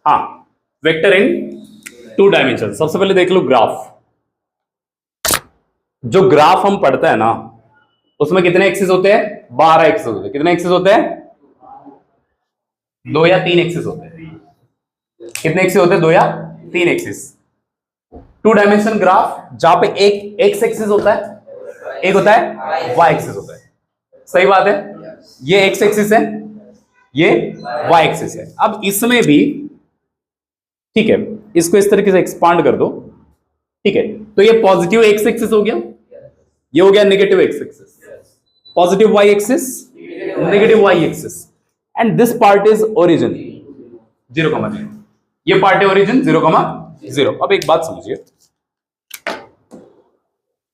हाँ, वेक्टर इन 2 डायमेंशन। सबसे पहले देख लो ग्राफ। जो ग्राफ हम पढ़ते हैं ना, उसमें कितने एक्सिस होते हैं? 12 एक्सिस होते हैं। कितने एक्सिस होते हैं? 2 या 3 एक्सिस होते हैं। कितने एक्सिस होते हैं? 2 या 3 एक्सिस। 2 डायमेंशन ग्राफ जहां पे एक एक्स एक्सिस होता है, एक होता है वाई एक्सिस होता है। सही बात है। ये एक्स एक्सिस है, ये वाई एक्सिस है। अब इसमें भी ठीक है, इसको इस तरीके से एक्सपांड कर दो। ठीक है, तो ये पॉजिटिव एक्स एक्सिस हो गया, ये हो गया negative x axis. Positive y axis, negative y axis, and this part is origin 0,0। ये पार्ट है ओरिजिन 0,0। अब एक बात समझिए,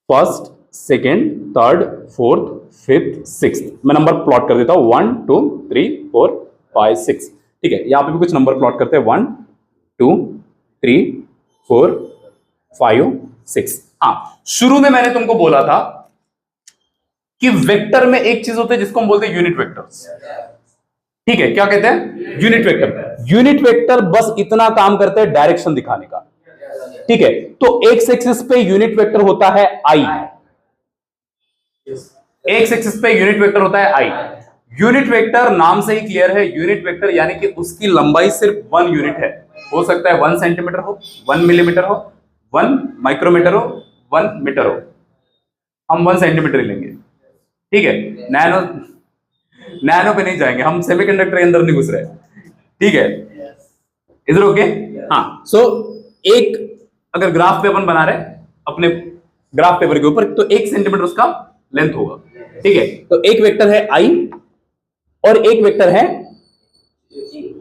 first, second, third, fourth, fifth, sixth, मैं नंबर प्लॉट कर देता हूं 1 2 3 4 5 6। ठीक है, यहां पे भी कुछ नंबर प्लॉट करते हैं 1 2 3 4 5 6। हाँ, शुरू में मैंने तुमको बोला था कि वेक्टर में एक चीज होती है जिसको हम बोलते हैं यूनिट वेक्टर्स। ठीक है, क्या कहते हैं? Unit vector. यूनिट वेक्टर बस इतना काम करते हैं डायरेक्शन दिखाने का। ठीक है, तो एक्स एक्सिस पे यूनिट वेक्टर होता है आई। एक्स एक्सिस पे यूनिट वेक्टर होता है आई। यूनिट वेक्टर नाम से ही क्लियर है, यूनिट वेक्टर यानी कि उसकी लंबाई सिर्फ 1 यूनिट है। हो सकता है 1 सेंटीमीटर हो, 1 मिलीमीटर हो, 1 माइक्रोमीटर हो, 1 मीटर हो। हम 1 सेंटीमीटर ही लेंगे। ठीक है, नैनो पे नहीं जाएंगे, हम सेमीकंडक्टर के अंदर नहीं घुस रहे। ठीक है, इधर ओके। हाँ, सो एक अगर ग्राफ पे अपन बना रहे अपने ग्राफ पेपर के ऊपर, तो 1 सेंटीमीटर उसका लेंथ होगा। ठीक है, तो एक वेक्टर है आई और एक वेक्टर है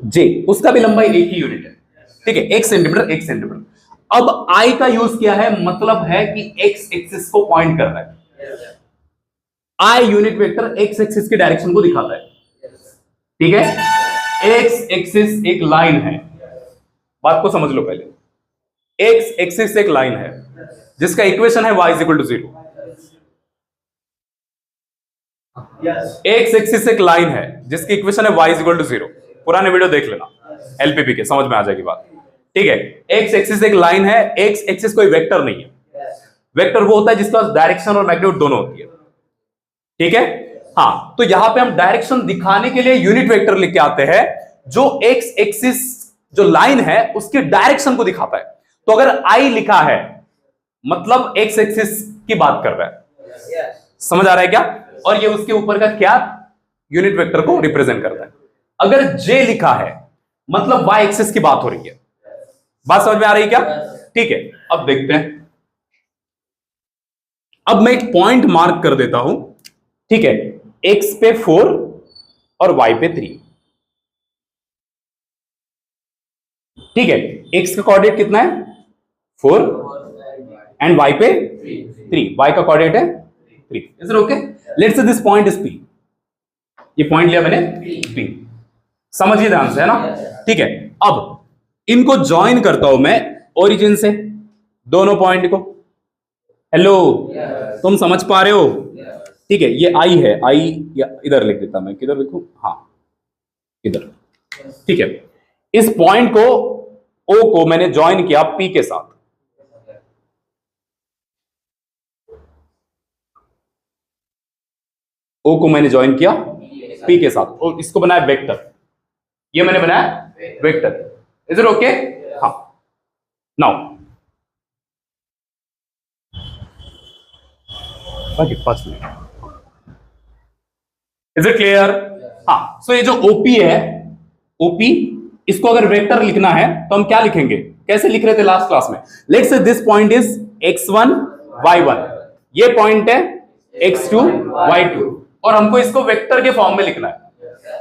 जे, उसका भी लंबाई एक ही यूनिट है। ठीक है, 1 सेंटीमीटर 1 सेंटीमीटर। अब आई का यूज किया है, मतलब है कि एक्स एक्सिस को पॉइंट कर रहा है। I unit vector x axis के डायरेक्शन को दिखाता है। ठीक है, एक्स एक्सिस एक लाइन है, बात को समझ लो पहले। एक्स एक्सिस एक लाइन है जिसका इक्वेशन है y = 0। एक्स एक्सिस एक लाइन है जिसकी इक्वेशन है y = 0। पुराने वीडियो देख लेना एलपीपी के, समझ में आ जाएगी बात। ठीक है, एक्स एक्सिस एक लाइन है। एक्स एक्सिस कोई वेक्टर नहीं है। वेक्टर वो होता है जिसके पास डायरेक्शन और मैग्नीट्यूड दोनों होती है। ठीक है, हाँ, तो यहां पे हम डायरेक्शन दिखाने के लिए यूनिट वेक्टर लिख के आते हैं जो एक्स एक्सिस जो लाइन है उसके डायरेक्शन को दिखाता है। तो अगर आई लिखा है मतलब एक्स एक्सिस की बात कर रहा है। समझ आ रहा है क्या? और ये उसके ऊपर का क्या यूनिट वेक्टर को रिप्रेजेंट करता है। अगर जे लिखा है मतलब वाई एक्सिस की बात हो रही है। बात समझ में आ रही है क्या? ठीक है, अब देखते हैं। अब मैं एक पॉइंट मार्क कर देता हूं। ठीक है, एक्स पे 4 और वाई पे 3। ठीक है, एक्स का कोऑर्डिनेट कितना है? 4 एंड वाई पे 3। वाई का कोऑर्डिनेट है 3। Is it okay? Let's say this point is P. ये पॉइंट लिया मैंने पी। समझिए ध्यान से, है ना? ठीक है, अब इनको ज्वाइन करता हूं मैं ओरिजिन से, दोनों पॉइंट को। हेलो, तुम समझ पा रहे हो? ठीक है, ये आई है, आई या इधर लिख देता मैं, किधर लिखूं? हाँ, इधर। ठीक है, इस पॉइंट को ओ को मैंने ज्वाइन किया पी के साथ। ओ को मैंने ज्वाइन किया पी के साथ और इसको बनाया वेक्टर। ये मैंने बनाया वेक्टर। Is it okay? हाँ, नाउ बाकी 5 मिनट। Is it clear? हाँ, सो ये जो ओपी है, ओपी, इसको अगर वेक्टर लिखना है तो हम क्या लिखेंगे? कैसे लिख रहे थे लास्ट क्लास में? Let's say this point is x1 y1, ये पॉइंट है x2 y2, और हमको इसको वेक्टर के फॉर्म में लिखना है।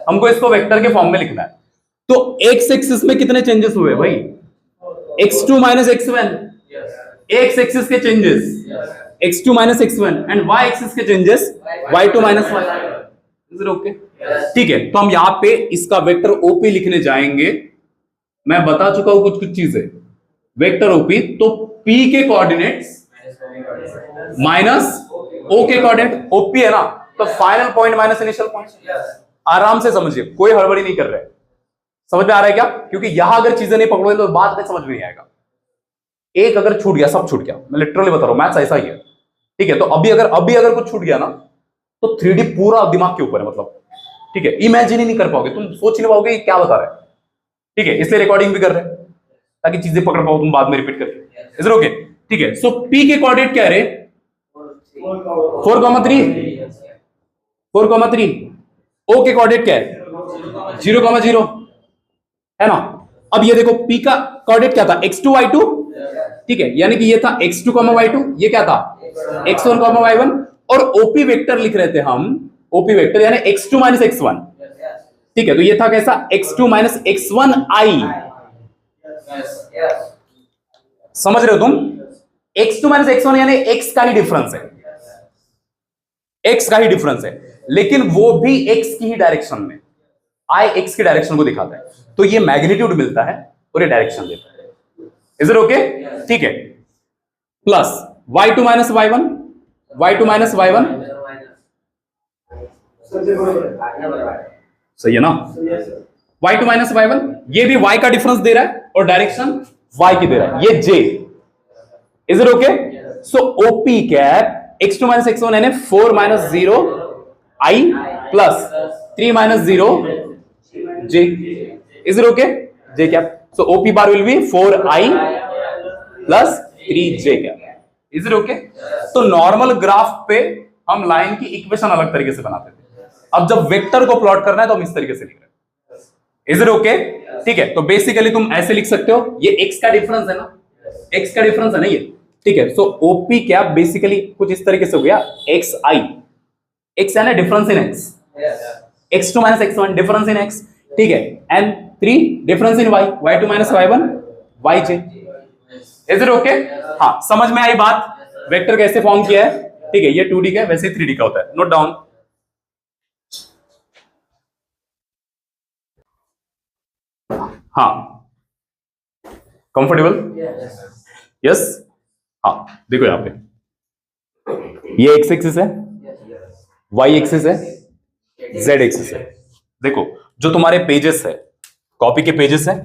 हमको इसको वेक्टर के फॉर्म में लिखना है। तो x एक्सिस में कितने चेंजेस हुए भाई? x2 minus x1, x axis के changes x2 minus x1 and y axis के changes y2 minus y। Is it okay? ठीक है, तो हम यहां पे इसका वेक्टर ओपी लिखने जाएंगे। मैं बता चुका हूं कुछ कुछ चीजें। वेक्टर ओपी, तो p के कोऑर्डिनेट्स माइनस o के कोऑर्डिनेट। ओपी है ना, तो final point minus initial point. आराम से समझिए, कोई हड़बड़ी नहीं कर रहे। समझ में आ रहा है क्या? क्योंकि यहां अगर चीजें नहीं पकड़ोगे तो बाद में समझ में नहीं आएगा। एक अगर छूट गया सब छूट गया, मैं लिटरली बता रहा हूं, मैथ्स ऐसा ही है। ठीक है, तो अभी अगर कुछ छूट गया ना तो 3D पूरा दिमाग के ऊपर है, मतलब ठीक है, इमेजिन ही नहीं कर पाओगे, तुम सोच नहीं पाओगे क्या बता रहे हैं। ठीक है, इसलिए रिकॉर्डिंग भी कर रहे हैं ताकि चीजें पकड़ पाओ तुम बाद में रिपीट करके। Is it okay? ठीक है, सो P के कोऑर्डिनेट क्या है रे? 4,3 4,3। O के कोऑर्डिनेट क्या है? 0,0 है ना। अब ये देखो P का कोऑर्डिनेट क्या था? x2 y2। ठीक है, यानी कि ये था x2, y2, ये क्या था? x1, y1। और OP वेक्टर लिख रहे थे हम, OP वेक्टर यानी x2 - x1। ठीक है, तो ये था कैसा? x2 - x1 i। समझ रहे हो तुम? x2 - x1 यानी x का ही डिफरेंस है, x का ही डिफरेंस है, लेकिन वो भी x की ही डायरेक्शन में, i x की डायरेक्शन को दिखाता है, तो ये मैग्नीट्यूड मिलता है और ये डायरेक्शन देता है। Is it okay? ठीक है, plus y2 - y1, y2 - y1, सही है ना? y2 - y1, ये भी y का डिफरेंस दे रहा है और डायरेक्शन y की दे रहा है, ये j। Is it okay? So OP cap x2 - x1 यानी 4 - 0 i plus 3 - 0 j। Is it okay? j cap. So OP bar will be 4i plus 3j cap. Is it okay? तो normal graph पे हम line की equation अलग तरीके से बनाते थे, अब जब वेक्टर को प्लॉट करना है तो हम इस तरीके से लिख रहे हैं। Is it okay? ठीक है, तो बेसिकली तुम ऐसे लिख सकते हो, ये x का डिफरेंस है ना, x का डिफरेंस है ना ये। ठीक है, सो OP कैप बेसिकली कुछ इस तरीके से हो गया, xi, x है ना difference in x, x2 - x1 difference in x। ठीक है, and 3 difference in y, y2 - y1 yj। Is it okay? हाँ, समझ में आई बात? वेक्टर कैसे फॉर्म किया है? ठीक है, ये 2D का वैसे 3D का होता है, नोट डाउन। हाँ, कंफर्टेबल? यस। हाँ, देखो यहां पे ये x एक्सिस है, y एक्सिस है, z एक्सिस है। देखो जो तुम्हारे पेजेस है, कॉपी के पेजेस है,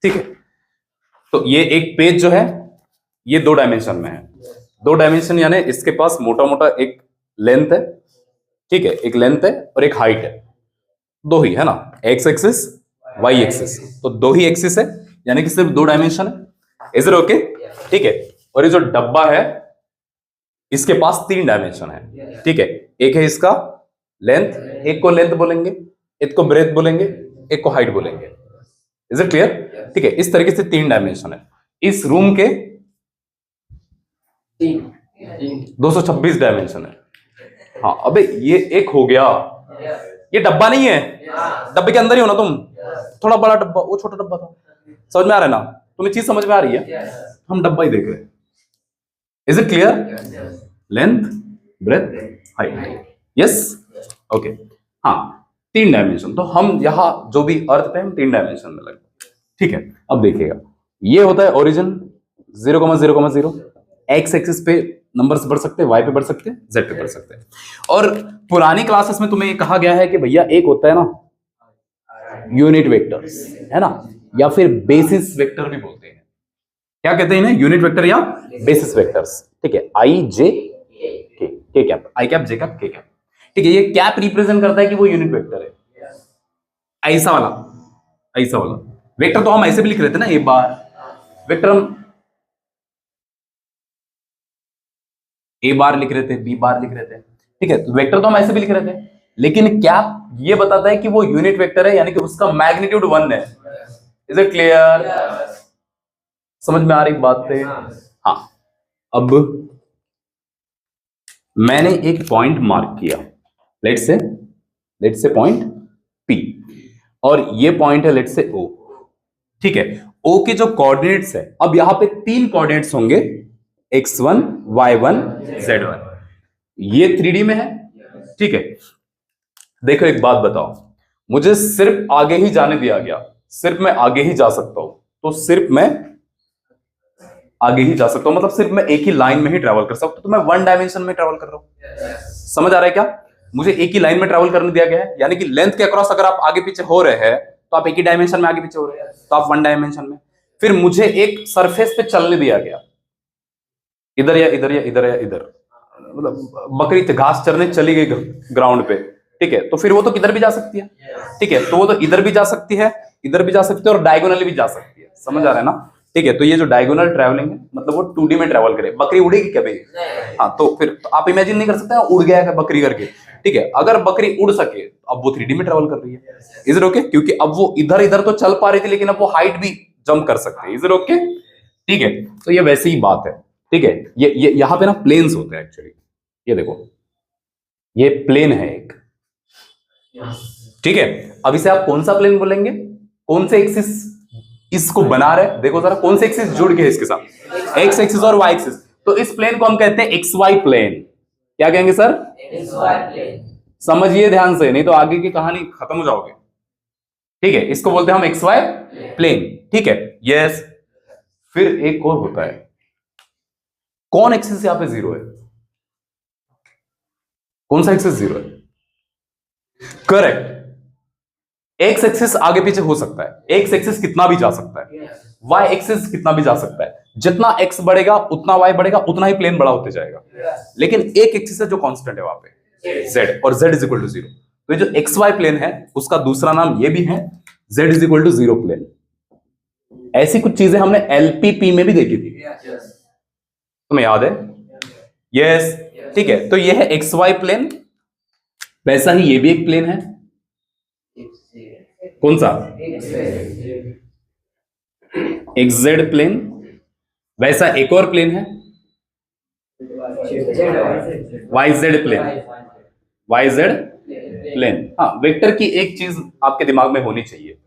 ठीक है, तो ये एक पेज जो है ये 2 डायमेंशन में है। 2 डायमेंशन यानी इसके पास मोटा मोटा एक लेंथ है, ठीक है, एक लेंथ है और एक हाइट है, 2 ही है ना, x एक्सिस y एक्सिस, तो 2 ही एक्सिस है यानी कि सिर्फ 2 डायमेंशन है। Is it okay? ठीक है, और ये जो डब्बा है इसके पास 3 डायमेंशन है। ठीक है, एक है इसका लेंथ, एक को लेंथ बोलेंगे, एक को ब्रेथ बोलेंगे, एक को हाइट बोलेंगे। Is it clear? ठीक है, इस तरीके से 3 डायमेंशन है। इस रूम के 226 डायमेंशन है। हाँ, अबे ये एक हो गया, ये डब्बा नहीं है, डब्बे के अंदर ही हो ना तुम, थोड़ा बड़ा डब्बा, वो छोटा डब्बा था। समझ में आ रहा है ना? तुम्हें चीज समझ में आ रही है? हम डब्बा ही देख रहे हैं। Is it clear? Length, breadth, height, yes, okay. हाँ, 3 डायमेंशन, तो हम यहां जो भी अर्थ पे हम 3 डायमेंशन में लगे। ठीक है, अब देखिएगा, ये होता है ओरिजिन 0,0,0, एक्स एक्सिस पे नंबर्स बढ़ सकते हैं, वाई पे बढ़ सकते हैं, जेड पे बढ़ सकते हैं। और पुरानी क्लासेस में तुम्हें कहा गया है कि भैया एक होता है ना यूनिट वेक्टर्स, है ना, या फिर बेसिस वेक्टर भी बोलते हैं। क्या कहते हैं इन्हें? यूनिट वेक्टर या बेसिस वेक्टर्स। ठीक है, आई जे के कैप, आई कैप, जे कैप, के कैप। ठीक है, ये कैप रिप्रेजेंट करता है कि वो यूनिट वेक्टर है, ऐसा वाला, ऐसा वाला वेक्टर। तो हम ऐसे भी लिख रहे थे ना, ए बार वेक्टर हम ए बार लिख रहे थे, बी बार लिख रहे थे। ठीक है, तो वेक्टर तो हम ऐसे भी लिख रहे थे, लेकिन कैप ये बताता है कि वो यूनिट वेक्टर है, यानी कि उसका मैग्नीट्यूड 1 है। Is it clear? समझ में आ रही बात है? हाँ, अब मैंने एक पॉइंट मार्क किया, लेट से पॉइंट P, और ये पॉइंट है लेट से O। ठीक है, O के जो कोऑर्डिनेट्स है, अब यहां पे 3 कोऑर्डिनेट्स होंगे, x1, y1, z1। ये 3D में है। ठीक है, देखो एक बात बताओ, मुझे सिर्फ आगे ही जाने दिया गया, सिर्फ मैं आगे ही जा सकता हूं, तो सिर्फ मैं आगे ही जा सकता हूं, मतलब सिर्फ मैं एक ही लाइन में ही ट्रेवल कर सकता हूं, तो मैं 1 डायमेंशन में ट्रेवल कर रहा हूं। समझ आ रहा है क्या? मुझे एक ही लाइन में ट्रेवल करने दिया गया है, यानी कि लेंथ के अक्रॉस अगर आप आगे पीछे हो रहे हैं तो आप एक ही डायमेंशन में आगे पीछे हो रहे हैं, तो आप वन डायमेंशन में। फिर मुझे एक सरफेस पे चलने दिया गया, इधर या इधर या इधर या इधर, मतलब बकरी घास चरने चली गई ग्राउंड पे, ठीक है, तो फिर वो तो किधर भी जा सकती है, ठीक है, तो वो तो इधर भी जा सकती है, इधर भी जा सकती है और डायगोनली भी जा सकती है, समझ आ रहा है ना, ठीक है। तो ये जो डायगोनल ट्रैवलिंग है मतलब वो 2D में ट्रैवल करे। बकरी उड़ेगी क्या भाई? हाँ, तो फिर तो आप इमेजिन नहीं कर सकते उड़ गया क्या बकरी करके, ठीक है। अगर बकरी उड़ सके तो अब वो 3D में ट्रैवल कर रही है, इज इट ओके? क्योंकि अब वो इधर इधर तो चल पा रही थी, लेकिन अब वो हाइट भी जंप कर सकते हैं, इज इट ओके? ठीक है, तो ये वैसी ही बात है, ठीक है। ये यहां पे ना प्लेन्स होते हैं एक्चुअली, ये देखो ये प्लेन है एक, ठीक है। अब इसे आप कौन सा प्लेन बोलेंगे? कौन से एक्सिस इसको बना रहे? देखो जरा कौन से एक्सिस जुड़ के है इसके साथ, एक्स एक्सिस और वाई एक्सिस। तो इस प्लेन को हम कहते हैं एक्स वाई प्लेन। क्या कहेंगे सर? X y plane. समझिए ध्यान से, नहीं तो आगे की कहानी खत्म हो जाओगे, ठीक है। इसको बोलते हैं हम एक्स वाई प्लेन, ठीक है, यस। फिर एक और होता है, कौन एक्सिस यहां पे जीरो है? कौन सा एक्सिस जीरो है? करेक्ट, एक्स एक्सिस आगे पीछे हो सकता है, एक्स एक्सिस कितना भी जा सकता है, वाई एक्सिस कितना भी जा सकता है। जितना एक्स बढ़ेगा उतना वाई बढ़ेगा, उतना ही प्लेन बड़ा होते जाएगा, लेकिन एक एक्सिस है जो कांस्टेंट है वहां पे, जेड, और z is equal to zero. तो ये जो एक्स वाई प्लेन है उसका दूसरा नाम ये भी है, z is equal to zero plane. ऐसी कुछ चीजें हमने एलपीपी में भी देखी थी, तुम्हें याद है? यस, ठीक है। तो ये है एक्स वाई प्लेन, वैसा ही ये भी एक प्लेन है, कौन सा? Xz plane. वैसा एक और प्लेन है वाईजेड प्लेन, वाईजेड प्लेन। हाँ, वेक्टर की एक चीज आपके दिमाग में होनी चाहिए,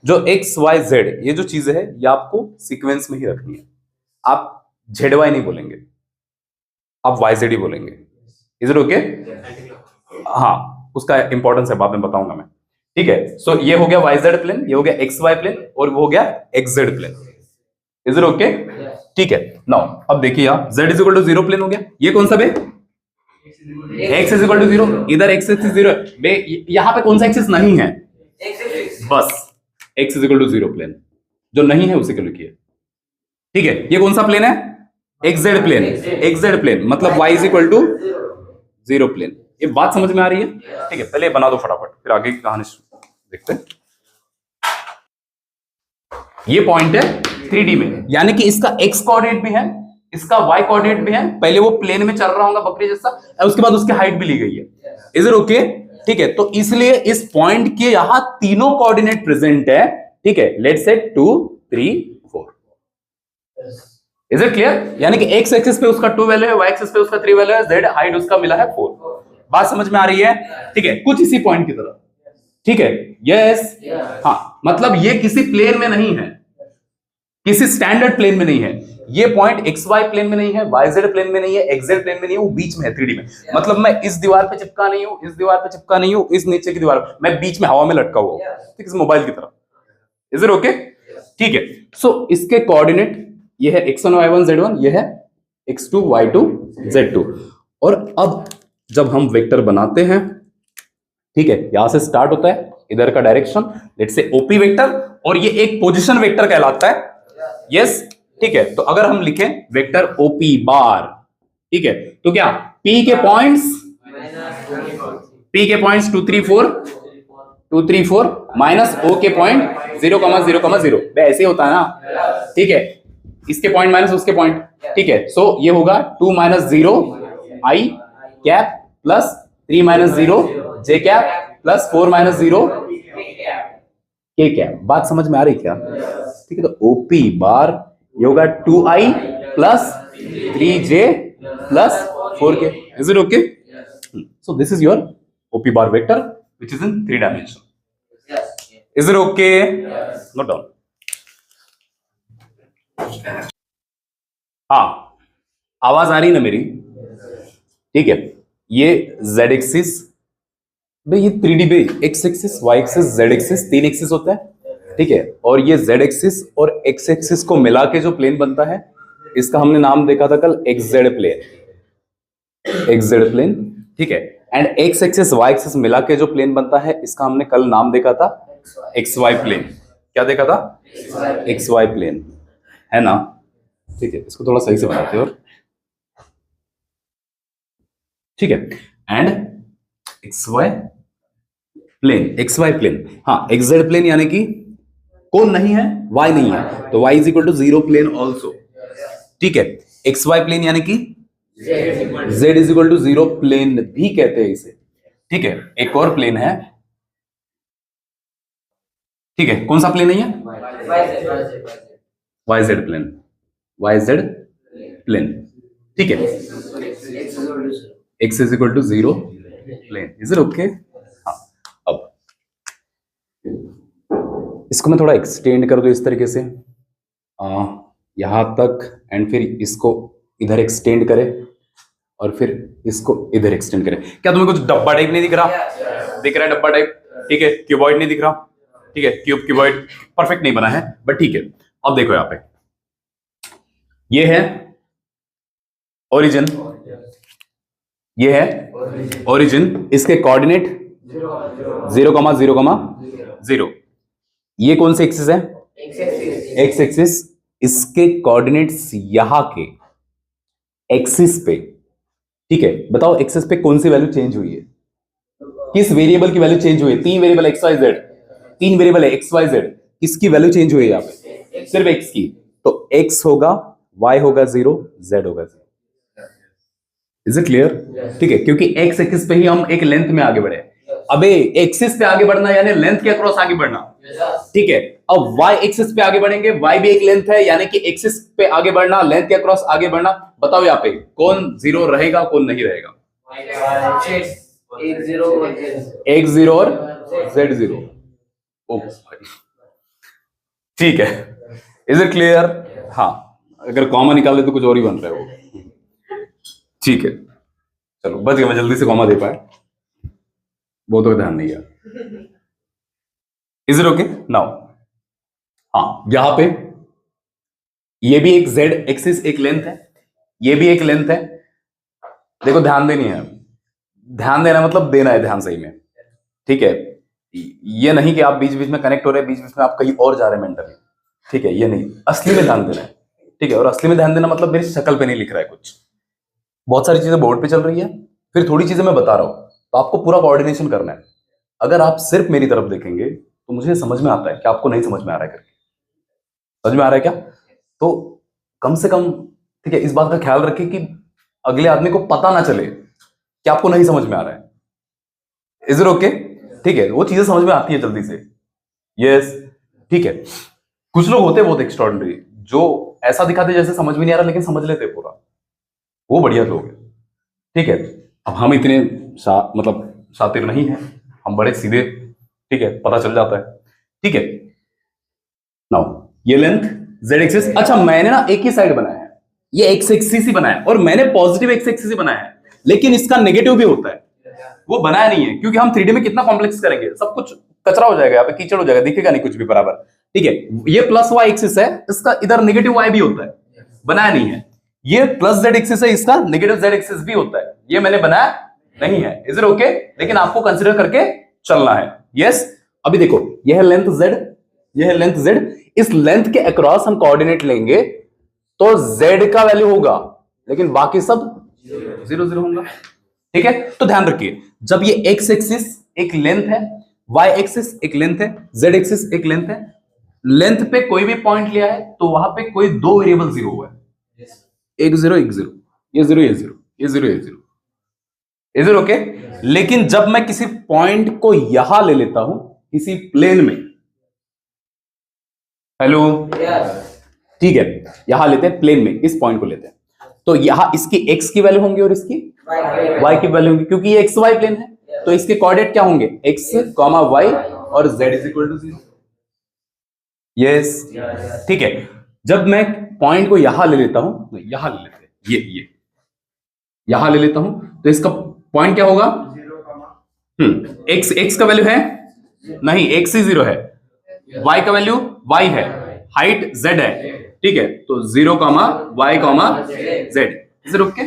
जो एक्स वाई जेड ये जो चीज है ये आपको सीक्वेंस में ही रखनी है। आप जेड वाई नहीं बोलेंगे, आप वाई जेड ही बोलेंगे, इज इट ओके? हाँ, उसका इंपॉर्टेंस है बाद में बताऊंगा मैं, ठीक है। सो ये हो गया वाई जेड प्लेन, ये हो गया एक्स वाई प्लेन, और वो हो गया x z plane, is it okay? ठीक है। नाउ अब देखिए यहां z is equal to zero plane हो गया। ये कौन सा बे? x is equal to zero, इधर x एक्सिस जीरो है बे, यहां पे कौन सा एक्सिस नहीं है? बस x is equal to zero plane, जो नहीं है उसी के लिखिए, ठीक है। ये कौन सा प्लेन है? xz प्लेन, xz प्लेन मतलब y is equal to zero plane. ये बात समझ में आ रही है? ठीक है, पहले बना दो फटाफट, फिर आगे की कहानी देखते हैं। ये पॉइंट है 3D में, यानी कि इसका x कोऑर्डिनेट भी है, इसका y कोऑर्डिनेट भी है। पहले वो प्लेन में चल रहा होगा बकरी जैसा, और उसके बाद उसकी हाइट भी ली गई है, इज इट ओके? ठीक है, तो इसलिए इस पॉइंट के यहां तीनों कोऑर्डिनेट प्रेजेंट है, ठीक है। Let's say 2 3 4, is it clear? यानी कि x एक्सिस पे उसका 2 वैल्यू है, y एक्सिस पे उसका 3 वैल्यू है, z हाइट उसका मिला है 4। बात समझ में आ रही है? ठीक है, कुछ इसी पॉइंट की तरह, ठीक है, यस। हाँ, मतलब ये किसी प्लेन में नहीं है, किसी स्टैंडर्ड प्लेन में नहीं है। ये पॉइंट एक्स वाई प्लेन में नहीं है, वाई जेड प्लेन में नहीं है, एक्स जेड प्लेन में नहीं है, वो बीच में है 3D में। मतलब मैं इस दीवार पे चिपका नहीं हूं, इस दीवार पे चिपका नहीं हूं, इस नीचे की दीवार पे, मैं बीच में हवा में लटका हुआ हूं, ठीक, इस मोबाइल की तरह, इज इट ओके? ठीक है। सो इसके कोऑर्डिनेट ये है x1 y1 z1, ये है x2 y2 z2। और अब जब हम वेक्टर बनाते हैं, ठीक है, यहां से स्टार्ट होता है इधर का direction, let's say OP vector, और ये एक पोजीशन वेक्टर कहलाता है, यस, ठीक है। तो अगर हम लिखें वेक्टर ओपी बार, ठीक है, तो क्या P के पॉइंट्स 2 3 4 माइनस O के पॉइंट 0 0 ऐसे होता है ना, ठीक है, इसके पॉइंट माइनस उसके पॉइंट, ठीक है। सो ये होगा 2 - 0 I cap plus 3 - 0 J cap plus 4 - 0 K cap. बात समझ में आ रही क्या? ठीक है, तो ओपी बार ये होगा 2I plus 3J plus 4K, is it okay? So this is your OP bar vector which is in 3 dimension, is it okay? Note down. हाँ, आवाज आ रही ना मेरी? ठीक है, ये z एक्सिस भाई, ये 3D पे x axis, y axis, z axis, 3 axis होता है, ठीक है। और ये z एक्सिस और x एक्सिस को मिला के जो प्लेन बनता है, इसका हमने नाम देखा था कल, xz प्लेन, xz प्लेन, ठीक है। And x axis y axis मिला के जो प्लेन बनता है इसका हमने कल नाम देखा था एक्स वाई प्लेन। क्या देखा था? एक्स वाई प्लेन, है ना? ठीक है, इसको थोड़ा सही से बनाते हैं और ठीक है। And x y plane, x y plane, हाँ एक्स जेड प्लेन यानी कि कौन नहीं है? वाई नहीं है, तो y is equal to zero plane also. ठीक है, एक्स वाई प्लेन यानी कि z is equal to zero plane भी कहते हैं इसे। ठीक है, एक और प्लेन है, ठीक है, कौन सा प्लेन नहीं है? Y z plane, y z plane. ठीक है, x is equal to zero plane, is it okay? हाँ, अब इसको मैं थोड़ा एक्सटेंड कर दूं इस तरीके से यहां तक, एंड फिर इसको इधर एक्सटेंड करे और फिर इसको इधर एक्सटेंड करे। क्या तुम्हें कुछ डब्बा टाइप नहीं दिख रहा? दिख रहा है डब्बा टाइप? ठीक है, क्यूबॉइड नहीं दिख रहा? ठीक है, क्यूब क्यूबॉइड परफेक्ट नहीं बना है बट ठीक है। अब देखो यहां पे ये है ओरिजिन, ये है ओरिजिन, इसके कोऑर्डिनेट 0,0,0। ये कौन से एक्सिस है? X axis. इसके कोऑर्डिनेट्स यहां के एक्सिस पे। ठीक है, बताओ एक्सिस पे कौन सी वैल्यू चेंज हुई है? किस वेरिएबल की वैल्यू चेंज हुई है? तीन वेरिएबल एक्स वाई जेड, तीन वेरिएबल है एक्स वाई जेड, किसकी वैल्यू चेंज हुई है यहां पे? सिर्फ एक्स की। तो एक्स होगा, वाई होगा 0, जेड होगा 0। Is it clear? ठीक है, क्योंकि एक्स एक्सिस पे ही हम एक लेंथ में आगे बढ़े। अबे एक्सिस पे आगे बढ़ना यानी लेंथ के अक्रॉस आगे बढ़ना। ठीक है, अब वाई एक्सिस पे आगे बढ़ेंगे, वाई भी एक लेंथ है यानी कि एक्सिस पे आगे बढ़ना, लेंथ के अक्रॉस आगे बढ़ना। बताओ यहाँ पे कौन जीरो रहेगा, कौन नहीं रहेगा? एक्स जीरो और जेड जीरो। ओ भाई, ठीक है, इज इट क्लियर? हाँ, अगर कॉमा निकाले तो कुछ और ही बन रहा है वो। ठीक है, चलो बच गया, मैं जल्दी से कॉमा दे पाया, वो तो ध्यान नहीं गया। Is it okay now? हाँ, यहां पे ये भी एक जेड एक्सिस एक लेंथ है, ये भी एक लेंथ है। देखो ध्यान देनी है, ध्यान देना मतलब देना है ध्यान सही में। ठीक है, ये नहीं कि आप बीच बीच में कनेक्ट हो रहे हैं, बीच बीच में आप कहीं और जा रहे हैं मेंटली। ठीक है, ये नहीं, असली में ध्यान देना है। ठीक है, और असली में ध्यान देना मतलब मेरी शक्ल पे नहीं लिख रहा है कुछ, बहुत सारी चीजें बोर्ड पे चल रही है, फिर थोड़ी चीजें मैं बता रहा हूं, तो आपको पूरा कोऑर्डिनेशन करना है। अगर आप सिर्फ मेरी तरफ देखेंगे तो मुझे समझ में आता है कि आपको नहीं समझ में आ रहा है करके। समझ में आ रहा है क्या? तो कम से कम ठीक है, इस बात का ख्याल रखिए कि अगले आदमी को पता ना चले कि आपको नहीं समझ में आ रहा है। Is it okay? ठीक है, वो चीजें समझ में आती है जल्दी से। यस, ठीक है। कुछ लोग होते हैं बहुत एक्स्ट्राऑर्डिनरी, जो ऐसा दिखाते जैसे समझ में नहीं आ रहा लेकिन समझ लेते पूरा, वो बढ़िया लोग हैं। ठीक है, अब हम इतने मतलब शातिर नहीं है, हम बड़े सीधे। ठीक है, पता चल जाता है। ठीक है, नाउ ये लेंथ जेड एक्सिस। अच्छा, मैंने ना एक ही साइड बनाया है, ये एक्स एक्सिस ही बनाया है, और मैंने पॉजिटिव एक्स एक्सिस ही बनाया है, लेकिन इसका नेगेटिव भी होता है, वो बनाया नहीं है क्योंकि हम 3D में कितना कॉम्प्लेक्स करेंगे, सब कुछ कचरा हो जाएगा, यहाँ पे कीचड़ हो जाएगा, दिखेगा नहीं कुछ भी बराबर। ठीक है, ये प्लस वाई एक्सिस है, इसका इधर नेगेटिव वाई भी होता है, बनाया नहीं है। ये प्लस जेड एक्सिस है, इसका नेगेटिव जेड एक्सिस भी होता है, ये मैंने बनाया नहीं है। Is it okay? लेकिन आपको कंसिडर करके चलना है। यस, अभी देखो यह है लेंथ जेड, यह है लेंथ जेड, इस लेंथ के अक्रॉस हम कोऑर्डिनेट लेंगे तो जेड का वैल्यू होगा, लेकिन बाकी सब 0 0 होगा। ठीक है, तो ध्यान रखिए, जब ये एक्स एक्सिस एक लेंथ है, वाई एक्सिस एक लेंथ है, जेड एक्सिस एक लेंथ है, लेंथ पे कोई भी पॉइंट लिया है तो वहां पे कोई दो वेरिएबल जीरो हुआ है, एक जीरो, ये जीरो, ये जीरो, ये जीरो, ये जीरो। Is it okay? लेकिन जब मैं किसी पॉइंट को यहां ले लेता हूं, किसी प्लेन में, हेलो, ठीक है, यहां लेते हैं प्लेन में, इस पॉइंट को लेते हैं, तो यहां इसकी x की वैल्यू होंगी और इसकी y की वैल्यू होंगी, क्योंकि ये xy प्लेन है, तो इसके कोऑर्डिनेट क्या होंगे? x, y और z is equal to 0। Yes, ठीक है। जब मैं पॉइंट को यहां ले लेता हूं, यहां ले लेते हैं, ये यहां ले लेता हूं, तो इसका पॉइंट क्या होगा? x का वैल्यू है नहीं, x ही 0 है, y का वैल्यू y है, हाइट z है। ठीक है, तो 0, y, z। Is it okay?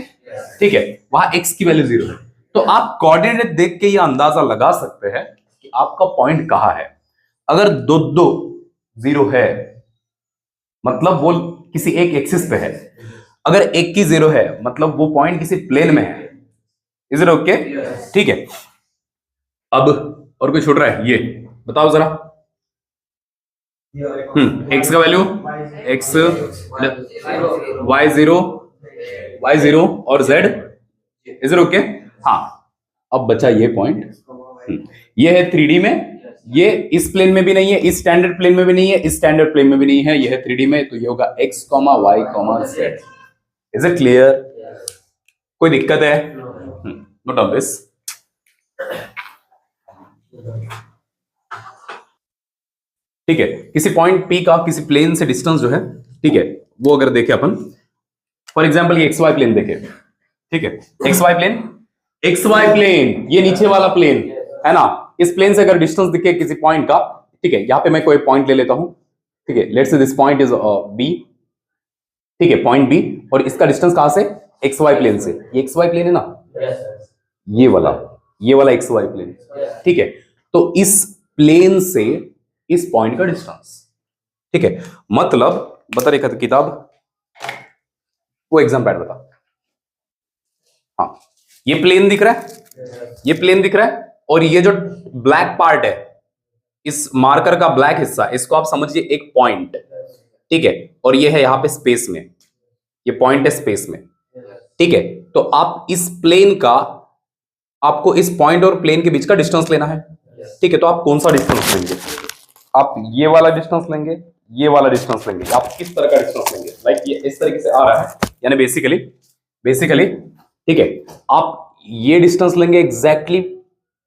ठीक है, वहां x की वैल्यू 0 है, तो आप कोऑर्डिनेट देख के ये अंदाजा लगा सकते हैं कि आपका पॉइंट कहां है। अगर दो दो जीरो है मतलब वो किसी एक एक्सिस पे है, अगर एक की जीरो है मतलब वो पॉइंट किसी प्लेन में है। Is it okay? ठीक है। अब और कोई छूट रहा है? ये बताओ जरा। एक्स का वैल्यू एक्स, वाई जीरो और जेड। Is it okay? हाँ, अब बचा ये पॉइंट। ये है 3D में, ये इस प्लेन में भी नहीं है, इस स्टैंडर्ड प्लेन में भी नहीं है, इस स्टैंडर्ड प्लेन में भी नहीं है, ये है 3D में, तो ये होगा x, y, z। Is it clear? कोई दिक्कत है? Note on this. ठीक है, किसी पॉइंट P का किसी प्लेन से डिस्टेंस जो है, ठीक है, वो अगर देखें अपन, फॉर एग्जांपल ये XY प्लेन देखे, ठीक है, XY प्लेन, ये नीचे वाला प्लेन है ना, इस प्लेन से अगर डिस्टेंस दिखे किसी पॉइंट का, ठीक है, यहां पे मैं कोई पॉइंट ले लेता हूं, ठीक है, let's say this point is B, ठीक है, पॉइंट B, और इसका डिस्टेंस कहां से? XY प्लेन से। ये XY प्लेन है ना, ये वाला XY प्लेन, ठीक है, तो इस प्लेन से इस पॉइंट का डिस्टेंस, ठीक है, मतलब बता रही किताब, वो एग्जाम पैड बता। हाँ, ये प्लेन दिख रहा है, ये प्लेन दिख रहा है, और ये जो ब्लैक पार्ट है, इस मार्कर का ब्लैक हिस्सा, इसको आप समझिए एक पॉइंट, ठीक है, और ये है यहां पे स्पेस में, ये पॉइंट है स्पेस में, ठीक है, तो आप इस प्लेन का, आपको इस पॉइंट और प्लेन के बीच का डिस्टेंस लेना है, ठीक है, तो आप कौन सा डिस्टेंस लेंगे? आप ये वाला डिस्टेंस लेंगे, ये वाला डिस्टेंस लेंगे, आप किस तरह का डिस्टेंस लेंगे? लाइक ये इस तरीके से आ रहा है, यानी बेसिकली, ठीक है, आप ये डिस्टेंस लेंगे एग्जैक्टली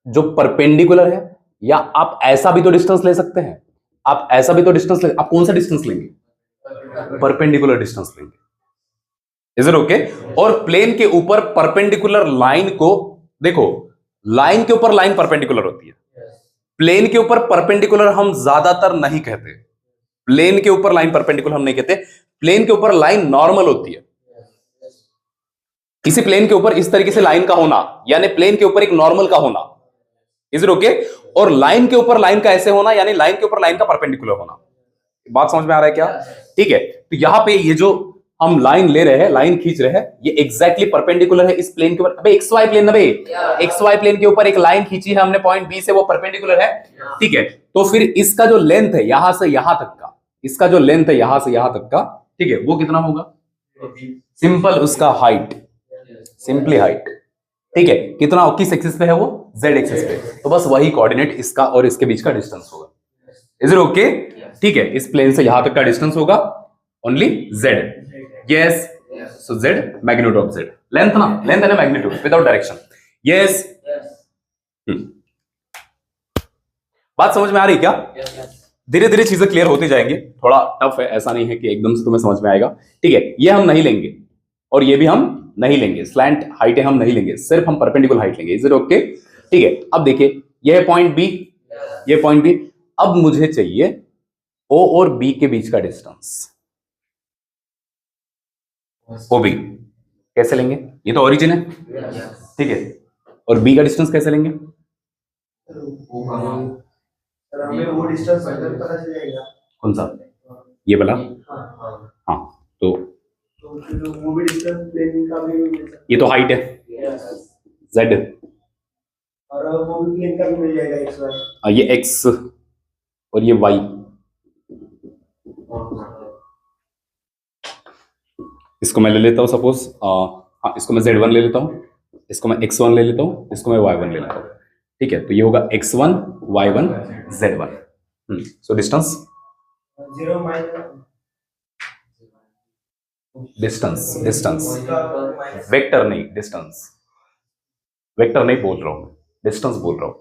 जो परपेंडिकुलर है, या आप ऐसा भी तो डिस्टेंस ले सकते हैं, आप ऐसा भी तो डिस्टेंस ले, आप कौन सा डिस्टेंस लेंगे? परपेंडिकुलर डिस्टेंस लेंगे। Is it okay? और प्लेन के ऊपर परपेंडिकुलर लाइन को देखो, लाइन के ऊपर लाइन परपेंडिकुलर होती है, प्लेन के ऊपर परपेंडिकुलर हम ज्यादातर नहीं कहते, प्लेन के ऊपर लाइन परपेंडिकुलर हम नहीं कहते, प्लेन के ऊपर लाइन नॉर्मल होती है। किसी प्लेन के ऊपर इस तरीके से लाइन का होना, यानी प्लेन के ऊपर एक नॉर्मल का होना। Is it okay? और लाइन के ऊपर लाइन का ऐसे होना, यानी लाइन के ऊपर लाइन का परपेंडिकुलर होना। बात समझ में आ रहा है क्या? ठीक है, तो यहां पे ये जो हम लाइन ले रहे हैं, लाइन खींच रहे हैं, ये एग्जैक्टली परपेंडिकुलर है इस प्लेन के ऊपर। अबे XY प्लेन, अबे XY प्लेन के ऊपर एक लाइन खींची है हमने पॉइंट B से, वो परपेंडिकुलर है, ठीक है, तो फिर इसका जो लेंथ है यहां से यहां तक का, इसका जो लेंथ है यहां से यहां तक का, ठीक है, वो कितना होगा? सिंपल उसका हाइट, सिंपली हाइट, ठीक है, कितना, किस एक्सिस पे है वो? Z एक्सिस पे, तो बस वही कोऑर्डिनेट इसका और इसके बीच का डिस्टेंस होगा। Is it okay? ठीक है, इस प्लेन से यहां तक का डिस्टेंस होगा only Z। Yes, so Z magnitude of Z, length ना, length and magnitude without direction. Yes. बात समझ में आ रही क्या? धीरे धीरे चीजें क्लियर होती जाएंगी, थोड़ा टफ है, ऐसा नहीं है कि एकदम से तुम्हें समझ में आएगा, ठीक है, ये हम नहीं लेंगे और ये भी हम नहीं लेंगे, स्लैंट हाइटें हम नहीं लेंगे, सिर्फ हम परपेंडिकुलर हाइट लेंगे। Is it okay? ठीक है, अब देखिए, ये है पॉइंट B, ये पॉइंट B, अब मुझे चाहिए O और B के बीच का डिस्टेंस, OB कैसे लेंगे? ये तो ओरिजिन है, ठीक है, और B का डिस्टेंस कैसे लेंगे? हमें वो डिस्टेंस पता चल जाएगा। कौन सा? ये वाला? हाँ, तो वो भी डिस्टेंस प्लेन का भी मिल सकता है। ये तो हाइट है Z, और वो भी प्लेन का भी मिल जाएगा XY। ये X और ये Y, इसको मैं ले लेता हूं सपोज, हाँ, इसको मैं Z1 ले लेता हूं, इसको मैं X1 ले लेता हूं, इसको मैं Y1 ले लेता हूं, ठीक है, तो ये होगा X1 Y1 Z1। So distance, distance vector नहीं, डिस्टेंस वेक्टर नहीं बोल रहा हूं, डिस्टेंस बोल रहा हूं।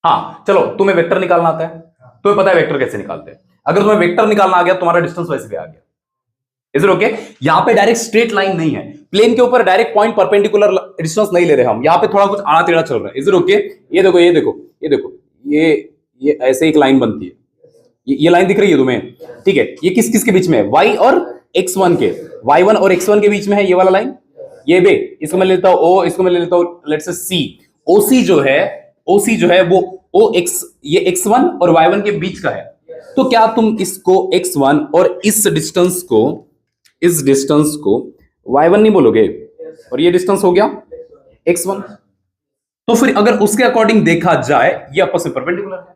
हाँ चलो, तुम्हें वेक्टर निकालना आता है, तुम्हें पता है वेक्टर कैसे निकालते हैं, अगर तुम्हें वेक्टर निकालना आ गया तुम्हारा डिस्टेंस वैसे भी आ गया। Is it okay? यहां पे डायरेक्ट स्ट्रेट लाइन नहीं है, प्लेन के ऊपर डायरेक्ट पॉइंट परपेंडिकुलर डिस्टेंस नहीं ले रहे हम, यहां पे थोड़ा कुछ आड़ा टेढ़ा चल रहा है। Is it okay? ये देखो, ये देखो, ये देखो, ये ऐसे एक लाइन बनती है, ये लाइन दिख रही है तुम्हें, ठीक है, ये किस किस के बीच में है? Y और X1 के, Y1 और X1 के बीच में है ये वाला लाइन, ये बे, इसको मैं लेता हूं ओ, इसको मैं ले लेता हूं लेट्स से सी। ओसी जो है वो ओ एक्स, ये x1 और y1 के बीच का है। तो क्या तुम इसको x1 और इस डिस्टेंस को y1 नहीं बोलोगे? और ये डिस्टेंस हो गया x1। तो फिर अगर उसके अकॉर्डिंग देखा जाए ये आपस में परपेंडिकुलर है,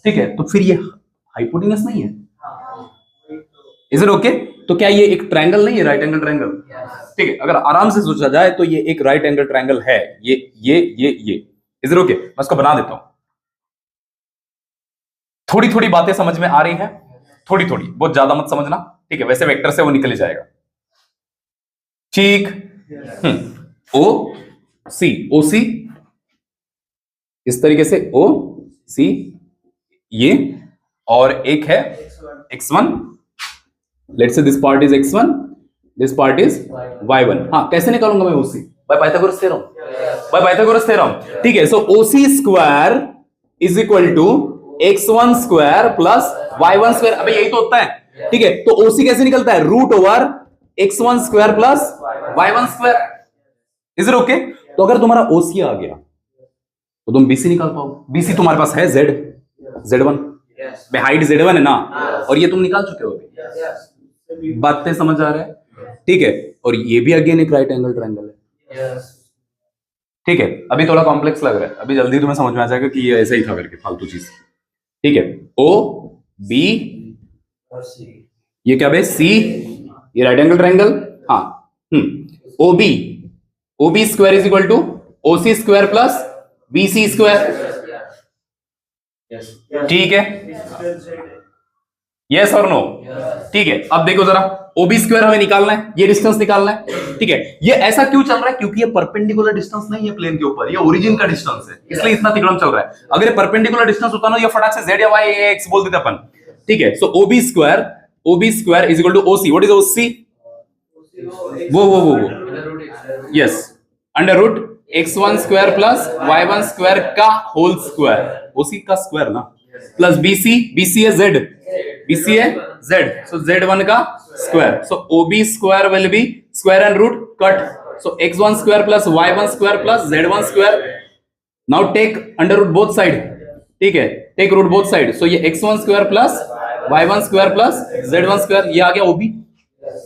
ठीक है, तो फिर ये हाइपोटेनस नहीं है। Is it okay? तो क्या ये एक ट्रायंगल नहीं है, राइट एंगल ट्रायंगल? ठीक है, अगर आराम से सोचा जाए तो ये एक राइट एंगल ट्रायंगल है। ये इज इट ओके? मैं इसको बना देता हूं। थोड़ी थोड़ी बातें समझ में आ रही है, थोड़ी थोड़ी, बहुत ज्यादा मत समझना, ठीक है? वैसे वेक्टर से वो निकल जाएगा, ठीक। ओ सी, ओ सी इस तरीके से, ओ सी ये, और एक है x1, let's say this part is x1, this part is y1। हाँ, कैसे निकालूंगा मैं OC? By Pythagoras theorem, by Pythagoras theorem, ठीक है। So OC square is equal to x1 square plus y1 square. अबे यही तो होता है, ठीक है। तो ओसी कैसे निकलता है? Root over x1 square plus y1 square. Is it okay? तो अगर तुम्हारा ओसी आ गया तो तुम बीसी निकाल पाओ। बीसी तुम्हारे पास है z1, हाइट z1 है ना, और ये तुम निकाल चुके हो। बातें समझ आ रहा है, ठीक है। और ये भी अगेन एक राइट एंगल ट्रायंगल है, ठीक है। अभी थोड़ा कॉम्प्लेक्स लग रहा है, अभी जल्दी तुम्हें समझ में आ जाएगा कि ये ऐसा ही था करके, फालतू चीज, ठीक है। ओ बी, ये क्या बे? सी, ये राइट एंगल ट्रायंगल, हाँ। O B square is equal to O C square plus B C square, ठीक है। यस और नो? ठीक है। अब देखो जरा, ओबी स्क्वायर हमें निकालना है, ये डिस्टेंस निकालना है, ठीक है। ये ऐसा क्यों चल रहा है? क्योंकि ये परपेंडिकुलर डिस्टेंस नहीं है प्लेन के ऊपर, ये ओरिजिन का डिस्टेंस है, इसलिए इतना तिकड़म चल रहा है। अगर ये परपेंडिकुलर डिस्टेंस होता ना, ये फटाक से z या y या x बोल देते अपन, ठीक है। So OB square is equal to OC. What is OC? वो yes, under root x1 square plus y1 square का होल स्क्वायर, ओसी का स्क्वायर ना, प्लस बीसी है z, सो z1 का square. So OB square will be square and root cut, so x1 square plus y1 square plus z1 square. Now take under root both side, ठीक है, take root both side. So ये x1 square plus y1 square plus z1 square, ये आ गया ओबी।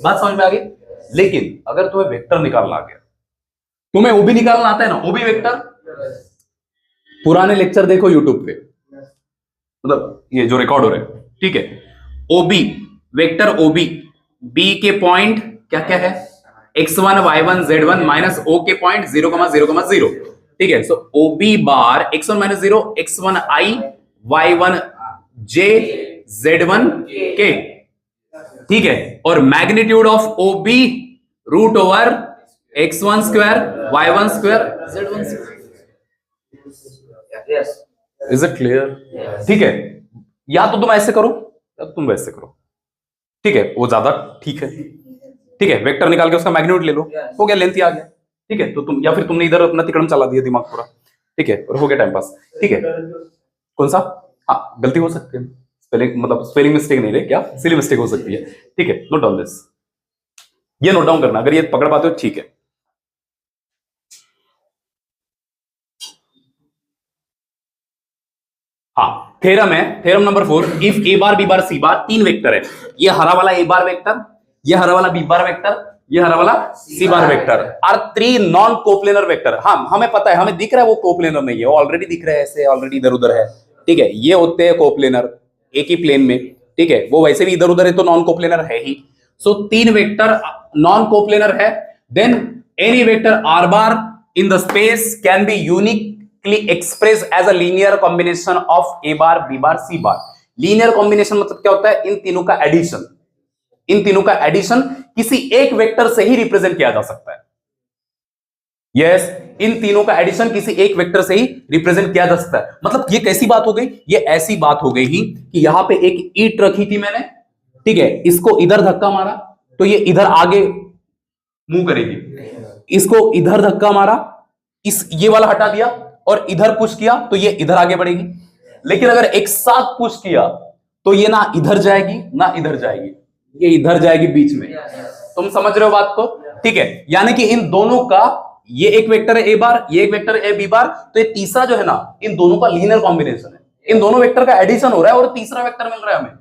बात समझ में आ गई? लेकिन अगर तुम्हें वेक्टर निकालना आ गया, तुम्हें ओबी निकालना आता है ना, ओबी वेक्टर, पुराने लेक्चर देखो यूट्यूब पे, मतलब ये जो रिकॉर्ड हो रहे हैं, ठीक है। ओबी वेक्टर, ओबी बी के पॉइंट क्या क्या है? x1 y1 z1 minus o के पॉइंट 0,0,0, ठीक है। So OB bar x1 minus 0, x1 i y1 j z1 k, ठीक है। और magnitude of OB root over x1 square y1 square z1 square. Is it clear? ठीक है। या तो तुम ऐसे करो या तुम वैसे करो, ठीक है, वो ज्यादा ठीक है, ठीक है। वेक्टर निकाल के उसका मैग्नीट्यूड ले लो, हो गया, लेंथ आ गया, ठीक है। तो तुम, या फिर तुमने इधर अपना तिकड़म चला दिया दिमाग पूरा, ठीक है, और हो गया टाइम पास, ठीक है। कौन सा? हाँ, गलती हो सकती है, स्पेलिंग मतलब स्पेलिंग मिस्टेक नहीं रे, क्या सिली मिस्टेक हो सकती है, ठीक है। नोट डाउन दिस, ये नोट डाउन करना, अगर ये पकड़ पाते हो ठीक है। हाँ, थ्योरम है, theorem number 4, if a bar b bar c bar, तीन वेक्टर है, ये हरा वाला ए बार वेक्टर, ये हरा वाला बी बार वेक्टर, ये हरा वाला c bar vector are three non coplanar vector. हाँ, हमें पता है, हमें दिख रहा है वो कोप्लेनर नहीं है, वो ऑलरेडी दिख रहा है ऐसे, ऑलरेडी इधर उधर है, ठीक है। ये होते हैं कोप्लेनर एक ही प्लेन में, ठीक है, वो वैसे भी इधर उधर है तो नॉन कोप्लेनर है ही। सो तीन वेक्टर नॉन कोप्लेनर है, then any vector r bar in the space can be unique expressed as a linear combination of a bar b bar c bar। Linear combination मतलब क्या होता है? इन तीनों का एडिशन, इन तीनों का एडिशन किसी एक वेक्टर से ही रिप्रेजेंट किया जा सकता है। यस, इन तीनों का एडिशन किसी एक वेक्टर से ही रिप्रेजेंट किया जा सकता है। मतलब ये कैसी बात हो गई? ये ऐसी बात हो गई ही कि यहां पे एक ईंट रखी थी मैंने, ठीक है, इसको इधर धक्का मारा तो ये इधर आगे मूव करेगी, इसको इधर धक्का मारा, इस ये वाला हटा दिया और इधर पुश किया तो ये इधर आगे बढ़ेगी। लेकिन अगर एक साथ पुश किया तो ये ना इधर जाएगी ना इधर जाएगी, ये इधर जाएगी बीच में। तुम समझ रहे हो बात को? ठीक है, यानी कि इन दोनों का, ये एक वेक्टर है ए बार, ये एक वेक्टर है बी बार, तो ये तीसरा जो है ना, इन दोनों का लीनियर कॉम्बिनेशन है, इन दोनों वेक्टर का एडिशन हो रहा है और तीसरा वेक्टर मिल रहा है हमें।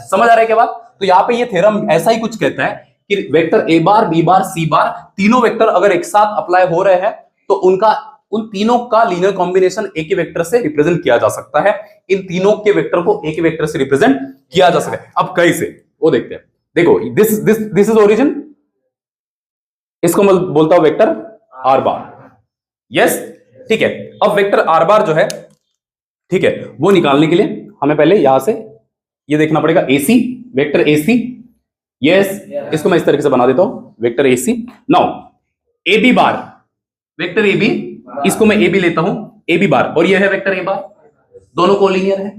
समझ आ रहा है क्या बात? तो यहाँ पे ये थ्योरम ऐसा ही कुछ कहता है कि vector A bar, b bar, c बार, तीनों वेक्टर अगर एक साथ अप्लाई हो रहे हैं तो उनका, उन तीनों का लीनियर कॉम्बिनेशन एक ही वेक्टर से रिप्रेजेंट किया जा सकता है। इन तीनों के वेक्टर को एक ही वेक्टर से रिप्रेजेंट किया जा सकता है। अब कैसे, वो देखते हैं। देखो, दिस इज ओरिजिन, इसको मैं बोलता हूं वेक्टर आर बार। यस, ठीक है। अब वेक्टर आर बार जो है, ठीक है, वो निकालने के लिए हमें पहले यहां से ये देखना पड़ेगा एसी, वेक्टर एसी। यस, इसको मैं इस तरीके से बना देता हूं, vector AC. Now A B bar, vector A B, इसको मैं ए बी लेता हूं, ए बी बार, और ये है वेक्टर ए बार, दोनों कोलिनियर है।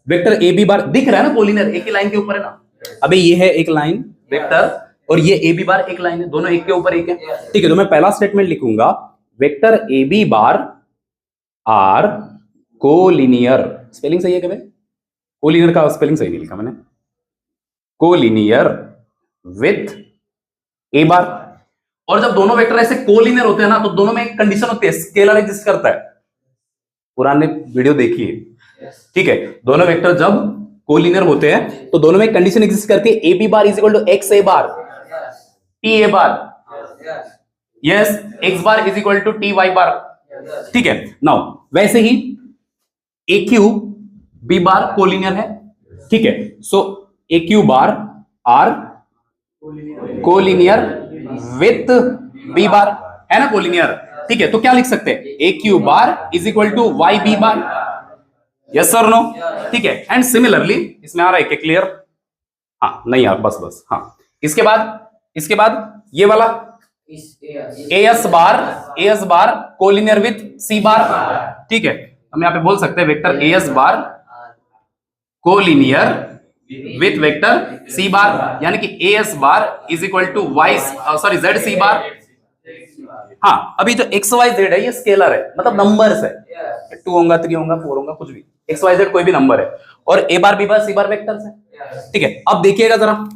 वेक्टर ए बी बार दिख रहा है ना, कोलिनियर, एक ही लाइन के ऊपर है ना। अबे ये है एक लाइन वेक्टर, और ये ए बी बार एक लाइन है, दोनों एक के ऊपर एक है। ठीक है, तो मैं पहला स्टेटमेंट लिखूंगा, vector A B bar are collinear. Spelling सही है क्या भाई? कोलिनियर का स्पेलिंग सही नहीं लिखा मैंने, कोलिनियर विथ ए बार। और जब दोनों वेक्टर ऐसे कोलिनियर होते हैं ना, तो दोनों में एक कंडीशन होती है, स्केलर एग्जिस्ट करता है। पुराने वीडियो देखिए, ठीक है। दोनों वेक्टर जब कोलिनियर होते हैं तो दोनों में एक कंडीशन एग्जिस्ट करती है, a B bar is equal to x A bar t a bar. Yes, x bar is equal to t y bar. ठीक है। नाउ वैसे ही a q b bar collinear है। ठीक है, so a q bar are collinear with b bar, है ना, collinear. ठीक है, तो क्या लिख सकते हैं, a q bar is equal to y b bar. Yes sir, no? ठीक है। एंड सिमिलरली, इसमें आ रहा है क्या क्लियर? हाँ, नहीं यार, बस हाँ। इसके बाद ये वाला A S bar collinear with c bar. ठीक है, हम यहाँ पे बोल सकते हैं vector a S bar collinear with vector c bar, यानी कि a S bar is equal to y, sorry, z c bar. हाँ, अभी जो एक्स वाई जेड है ये स्केलर है, मतलब नंबर्स है, 2 होगा, 3 होगा, 4 होगा, कुछ भी, एक्स वाई जेड कोई भी नंबर है, और ए बार बी बार सी बार वेक्टर्स है। ठीक है, अब देखिएगा जरा,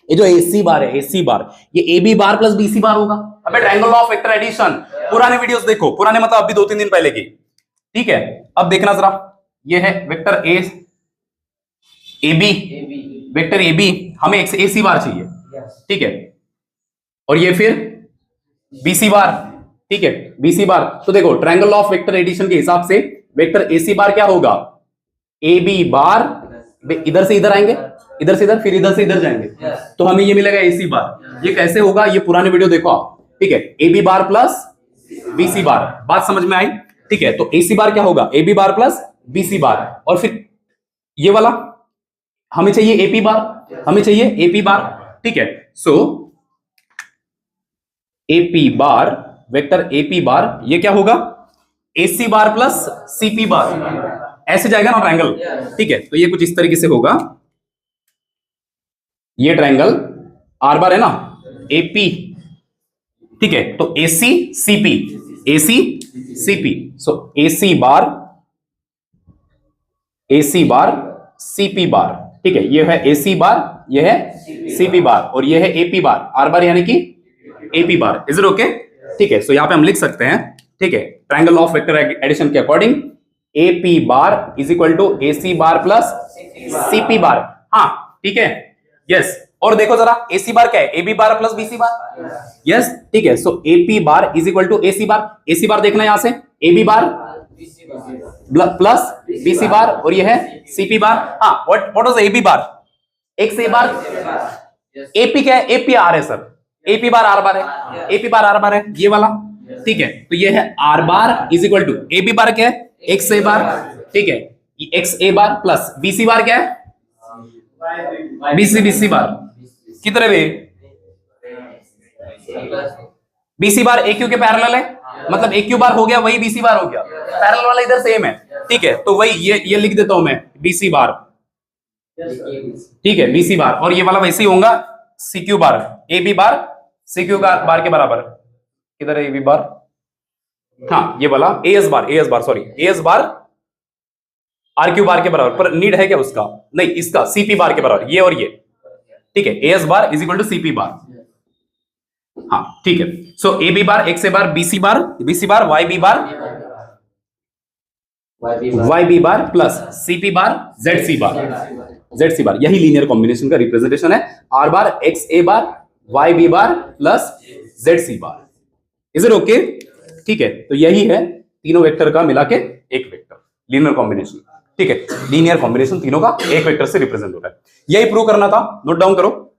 ये जो एसी बार है, एसी बार, ये a B bar plus B C bar होगा। अबे ट्रायंगल ऑफ वेक्टर एडिशन, पुराने वीडियोस देखो, पुराने मतलब अभी 2-3 दिन पहले की। ठीक है, अब देखना जरा, ये है vector A B, vector A B, हमें ए सी बार चाहिए। ठीक है, और ये फिर बी सी बार। ठीक है, बी सी बार। तो देखो, ट्रायंगल ऑफ वेक्टर एडिशन के हिसाब से वेक्टर ए सी बार क्या होगा, ए बी बार, इधर से इधर आएंगे, इधर से इधर, फिर इधर से इधर जाएंगे, तो हमें ये मिलेगा ए सी बार। ये कैसे होगा, ये पुराने वीडियो देखो आप। ठीक है, a B bar plus B C bar, बात समझ में आई? ठीक है, तो ए सी बार क्या होगा, a B bar plus B C bar, और फिर ये वाला हमें चाहिए ए पी बार, हमें चाहिए ए पी बार। ठीक है, so a P bar, vector a P bar, ये क्या होगा, ए सी बार प्लस सी पी बार, ऐसे जाएगा ना ट्रायंगल। ठीक है, तो ये कुछ इस तरीके से होगा, ये ट्रायंगल आर बार है ना, ए पी। ठीक है, तो ए सी सी पी, ए सी सी पी, सो ए सी बार सी पी बार। ठीक है, ये है ए सी बार, ये है सी पी बार, और ये है ए पी बार, आर बार यानी कि A P bar. Is it okay? ठीक है, सो यहां पे हम लिख सकते हैं, ठीक है, ट्रायंगल ऑफ वेक्टर एडिशन के according A P bar is equal to A C bar plus C P bar. हाँ, ठीक है, यस। और देखो जरा, ए सी बार क्या है, a B bar plus B C bar. Yes, ठीक है, so a P bar is equal to A C bar. A C bar देखना यहां से, a B bar plus B C bar, और ये है सी पी बार। हाँ, what was a B bar, x A bar, a p क्या है, a p r है sir, a P bar r bar है, a P bar r bar है, ये वाला। ठीक है, तो ये है r bar is equal to A B bar क्या है, एक्स ए बार। ठीक है, एक्स ए bar plus B C bar क्या है, बी सी बार। कितने वे, B C bar A Q के पैरेलल है, मतलब ए क्यू बार हो गया वही बी सी बार हो गया, पैरेलल वाला इधर सेम है। ठीक है, तो वही ये लिख देता हूं मैं, बी सी बार। ठीक है, बी सी बार, और ये वाला वैसे ही होगा C Q bar, A B bar C Q bar के बराबर। किधर है ए बी बार, हाँ ये वाला A S bar sorry, A S bar R Q bar के बराबर, पर नीड है क्या उसका, नहीं, इसका सी पी बार के बराबर, ये और ये। ठीक है, a S bar is equal to c P bar. हाँ ठीक है। So a B bar, x A bar, b C bar, y b bar, y b bar plus C P bar, z c bar, यही linear combination का representation है। R bar, x A bar, y b bar plus z c bar. Is it okay? ठीक है, तो यही है तीनों vector का मिला के एक वेक्टर, लीनियर कॉम्बिनेशन। ठीक है, लीनियर कॉम्बिनेशन तीनों का एक वेक्टर से रिप्रेजेंट होता है। यही प्रूव करना था, नोट डाउन करो।